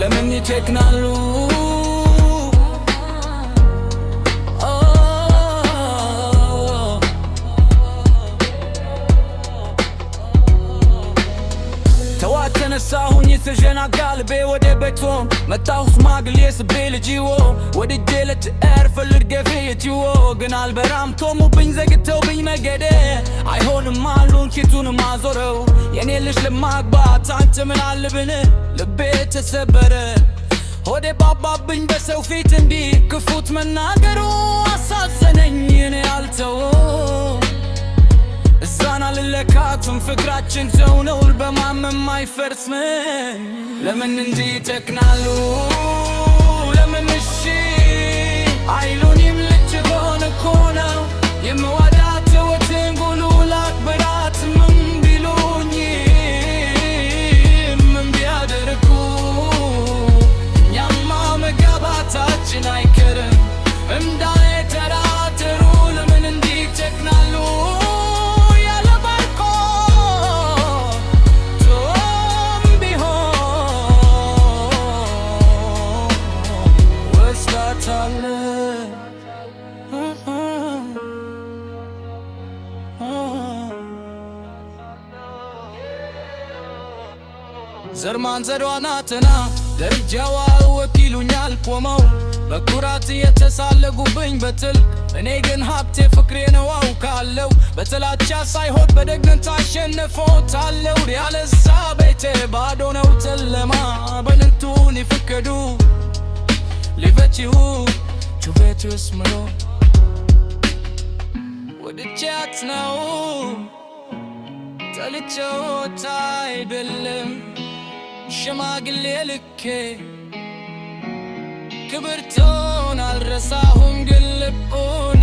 ለምን ይጨክናሉ ተነሳሁኝ ተጀናጋ ልቤ ወደ ቤቶም መጣሁ ስማግሌ ስቤ ልጅዎ ወድጄ ልትዕር ፈልጌ ፊትዎ ግን አልበራም ቶሙብኝ ዘግተውብኝ መገዴ አይሆንም አሉን ኪቱንም አዞረው የኔ ልጅ ለማግባት አንተ ምን አልብን ልቤ ተሰበረ ሆዴ ባባብኝ በሰው ፊት እንዲህ ክፉት መናገሩ አሳዘነኝ እኔ አልተወው እዛና ልለካቱም ፍቅራችን ሰው ነው በማመም አይፈርስ ምን ለምን እንዲህ ይጨክናሉ ለምን እሺ አይሉኝም ልጅ ሆነ እኮ ነው የምወዳት ሕይወትን ጉሉ ላክብራት ምን ቢሉኝ ምን ቢያደርጉ እኛማ መጋባታችን አይቀርም እንዳይጠራጠሩ ለምን እንዲህ ይጨክናሉ ዘርማን ዘሯናትና ደረጃዋ ወኪሉኛል ቆመው በኩራት የተሳለጉብኝ በትል እኔ ግን ሀብቴ ፍቅሬ ነው አውቃለሁ በጥላቻ ሳይሆን በደግነት አሸንፎታለሁ ያለዛ ቤቴ ባዶ ነው ጨለማ በልንቱን ይፍቀዱ ሊበቺው ቹቤቱስ ምሮ ወድጃት ነው ጠልቼዎት አይደለም ሽማግሌ ልኬ ክብርቶን አልረሳሁም ግን ልቡን